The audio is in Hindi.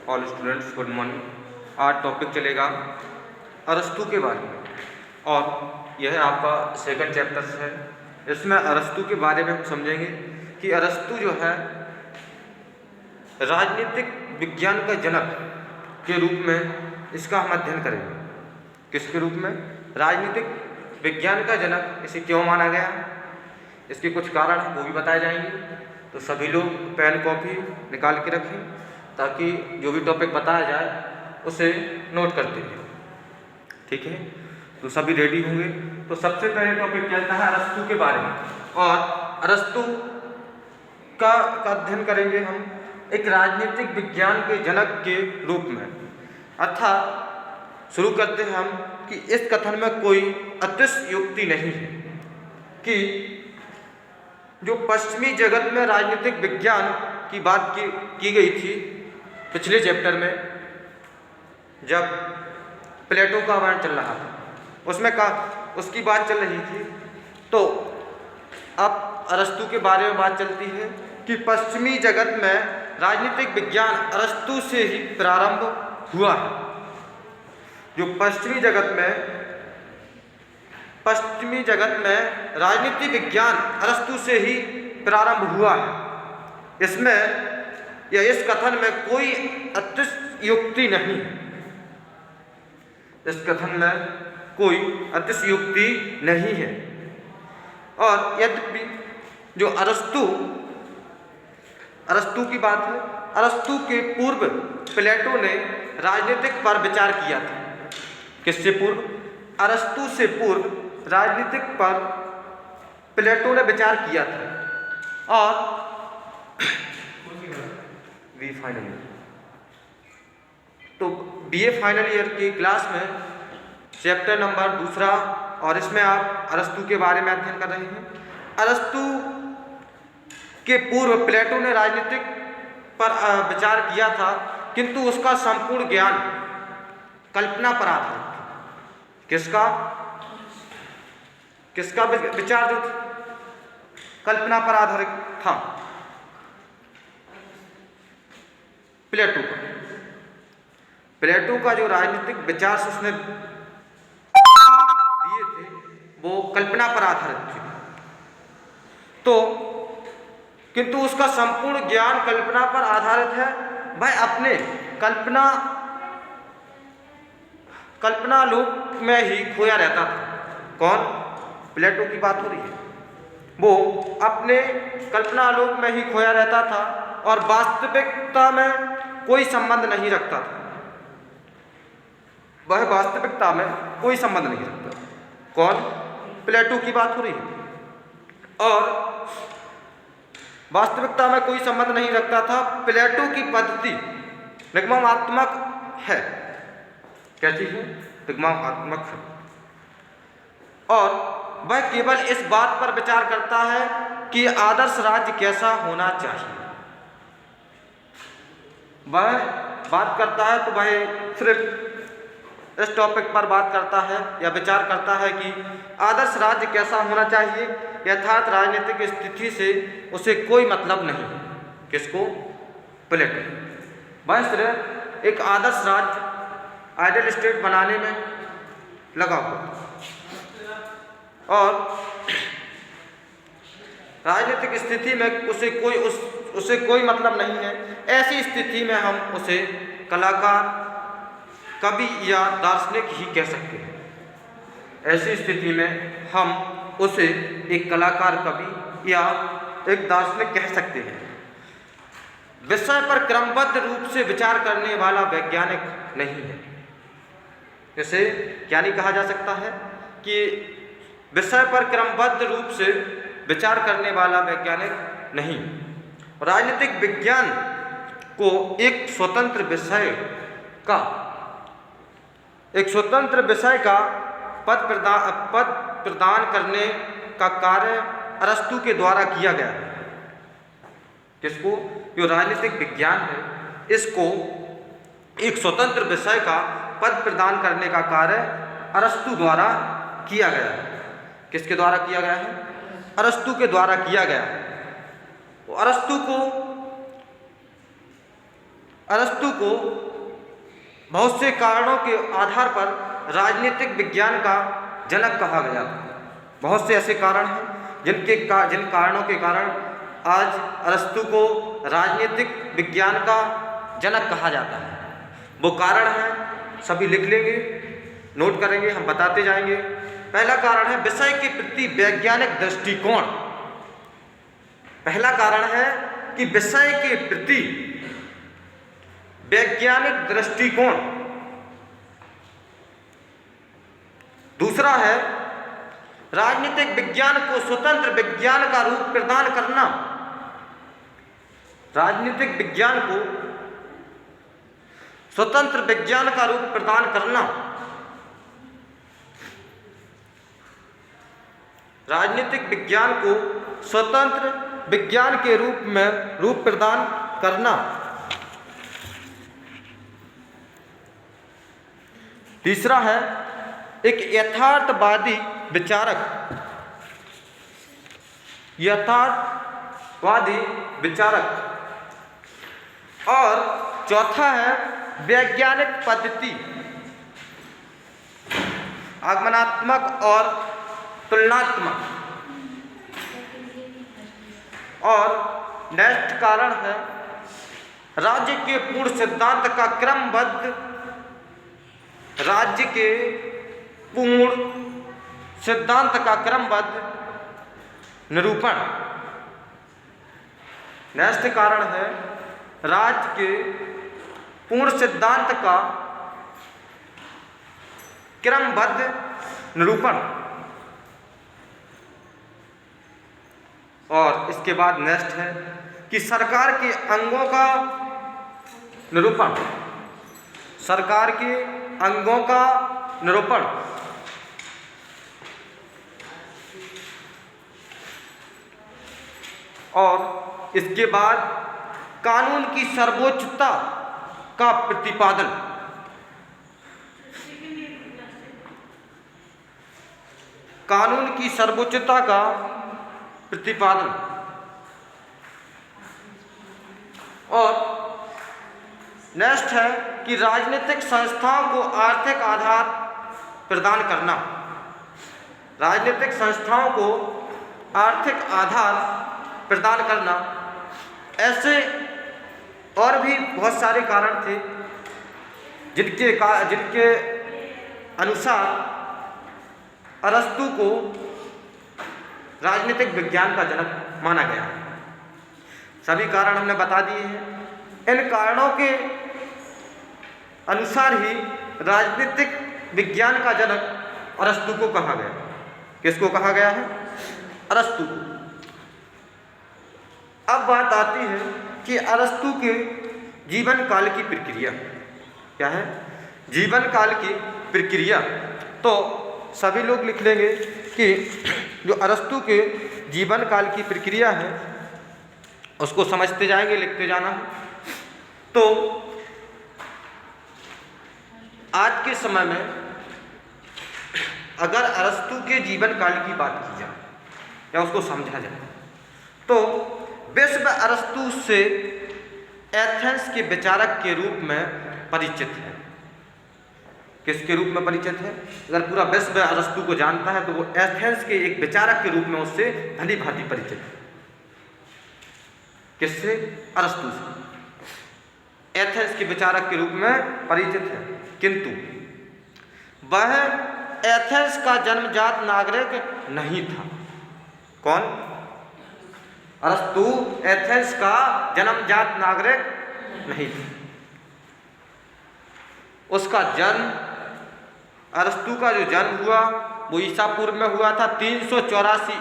All students good morning. आज टॉपिक चलेगा अरस्तू के बारे में और यह आपका सेकंड चैप्टर है। इसमें अरस्तू के बारे में हम समझेंगे कि अरस्तू जो है राजनीतिक विज्ञान का जनक के रूप में इसका हम अध्ययन करेंगे। किसके रूप में? राजनीतिक विज्ञान का जनक इसे क्यों माना गया, इसके कुछ कारण हैं वो भी बताए जाएंगे। तो सभी लोग पेन कॉपी निकाल के रखें ताकि जो भी टॉपिक बताया जाए उसे नोट करते हैं, ठीक है। तो सभी रेडी होंगे। तो सबसे पहले टॉपिक चलता है अरस्तू के बारे में और अरस्तू का अध्ययन करेंगे हम एक राजनीतिक विज्ञान के जनक के रूप में। अर्थात शुरू करते हैं हम कि इस कथन में कोई अतिशयोक्ति नहीं है कि जो पश्चिमी जगत में राजनीतिक विज्ञान की बात की गई थी पिछले चैप्टर में, जब प्लेटो का वर्णन चल रहा था उसमें उसकी बात चल रही थी, तो अब अरस्तू के बारे में बात चलती है कि पश्चिमी जगत में राजनीतिक विज्ञान अरस्तू से ही प्रारंभ हुआ है। जो पश्चिमी जगत में राजनीतिक विज्ञान अरस्तू से ही प्रारंभ हुआ है। इसमें या इस कथन में कोई अतिशयोक्ति नहीं है। इस कथन में कोई अतिशयोक्ति नहीं है। और यद्यपि जो अरस्तू की बात है, अरस्तू के पूर्व प्लेटो ने राजनीतिक पर विचार किया था। किससे पूर्व? अरस्तू से पूर्व राजनीतिक पर प्लेटो ने विचार किया था। और फाइनल ईयर, तो बीए फाइनल ईयर की क्लास में चैप्टर नंबर 2 और इसमें आप अरस्तू के बारे में अध्ययन कर रहे हैं। अरस्तू के पूर्व प्लेटो ने राजनीतिक पर विचार किया था, किंतु उसका संपूर्ण ज्ञान कल्पना पर आधारित था। किसका विचार जो कल्पना पर आधारित था? प्लेटो का जो राजनीतिक विचार से उसने दिए थे वो कल्पना पर आधारित थे। तो किंतु उसका संपूर्ण ज्ञान कल्पना पर आधारित है। वह अपने कल्पना लोक में ही खोया रहता था। कौन? प्लेटो की बात हो रही है। वो अपने कल्पना लोक में ही खोया रहता था और वास्तविकता में कोई संबंध नहीं रखता था। वह वास्तविकता में कोई संबंध नहीं रखता। कौन? प्लेटो की बात हो रही है। और वास्तविकता में कोई संबंध नहीं रखता था। प्लेटो की पद्धति निगमात्मक है। क्या चीज है? निगमात्मक है। और वह केवल इस बात पर विचार करता है कि आदर्श राज्य कैसा होना चाहिए। वह बात करता है तो वह सिर्फ इस टॉपिक पर बात करता है या विचार करता है कि आदर्श राज्य कैसा होना चाहिए। यथार्थ राजनीतिक स्थिति से उसे कोई मतलब नहीं। किसको? प्लेटो। वह सिर्फ एक आदर्श राज्य आइडियल स्टेट बनाने में लगा हुआ और राजनीतिक स्थिति में उसे कोई मतलब नहीं है। ऐसी स्थिति में हम उसे कलाकार, कवि या दार्शनिक ही कह सकते हैं। ऐसी स्थिति में हम उसे एक कलाकार, कवि या एक दार्शनिक कह सकते हैं। विषय पर क्रमबद्ध रूप से विचार करने वाला वैज्ञानिक नहीं है। इसे क्या नहीं कहा जा सकता है कि विषय पर क्रमबद्ध रूप से विचार करने वाला वैज्ञानिक नहीं। राजनीतिक विज्ञान को एक स्वतंत्र विषय का पद प्रदान करने का कार्य अरस्तू के द्वारा किया गया है। किसको? जो राजनीतिक विज्ञान है, इसको एक स्वतंत्र विषय का पद प्रदान करने का कार्य अरस्तू द्वारा किया गया है। किसके द्वारा किया गया है? अरस्तू के द्वारा किया गया है। तो अरस्तू को अरस्तु को बहुत से कारणों के आधार पर राजनीतिक विज्ञान का जनक कहा गया था। बहुत से ऐसे कारण हैं जिन कारणों के कारण आज अरस्तु को राजनीतिक विज्ञान का जनक कहा जाता है। वो कारण हैं, सभी लिख लेंगे, नोट करेंगे, हम बताते जाएंगे। पहला कारण है विषय के प्रति वैज्ञानिक दृष्टिकोण। पहला कारण है कि विषय के प्रति वैज्ञानिक दृष्टिकोण। दूसरा है राजनीतिक विज्ञान को स्वतंत्र विज्ञान का रूप प्रदान करना। राजनीतिक विज्ञान को स्वतंत्र विज्ञान का रूप प्रदान करना। राजनीतिक विज्ञान को स्वतंत्र विज्ञान के रूप प्रदान करना। तीसरा है एक यथार्थवादी विचारक। यथार्थवादी विचारक। और चौथा है वैज्ञानिक पद्धति, आगमनात्मक और तुलनात्मक। और नेक्स्ट कारण है राज्य के पूर्ण सिद्धांत का क्रमबद्ध। राज्य के पूर्ण सिद्धांत का क्रमबद्ध निरूपण। नेक्स्ट कारण है राज्य के पूर्ण सिद्धांत का क्रमबद्ध निरूपण। और इसके बाद नेक्स्ट है कि सरकार के अंगों का निरूपण। सरकार के अंगों का निरूपण। और इसके बाद कानून की सर्वोच्चता का प्रतिपादन। कानून की सर्वोच्चता का प्रतिपादन। और नेक्स्ट है कि राजनीतिक संस्थाओं को आर्थिक आधार प्रदान करना। राजनीतिक संस्थाओं को आर्थिक आधार प्रदान करना। ऐसे और भी बहुत सारे कारण थे जिनके अनुसार अरस्तु को राजनीतिक विज्ञान का जनक माना गया। सभी कारण हमने बता दिए हैं। इन कारणों के अनुसार ही राजनीतिक विज्ञान का जनक अरस्तु को कहा गया। किसको कहा गया है? अरस्तु को। अब बात आती है कि अरस्तु के जीवन काल की प्रक्रिया क्या है? जीवन काल की प्रक्रिया। तो सभी लोग लिख लेंगे कि जो अरस्तु के जीवन काल की प्रक्रिया है उसको समझते जाएंगे, लिखते जाना है। तो आज के समय में अगर अरस्तु के जीवन काल की बात की जाए या उसको समझा जाए तो विश्व अरस्तु से एथेंस के विचारक के रूप में परिचित है। किसके रूप में परिचित है? अगर पूरा विश्व अरस्तु को जानता है तो वो एथेंस के एक विचारक के रूप में उससे भली भांति परिचित है। किससे? अरस्तु से एथेंस के विचारक के रूप में परिचित है। किंतु वह एथेंस का जन्मजात नागरिक नहीं था। कौन? अरस्तु एथेंस का जन्मजात नागरिक नहीं था। उसका जन्म, अरस्तु का जो जन्म हुआ वो ईसा पूर्व में हुआ था 384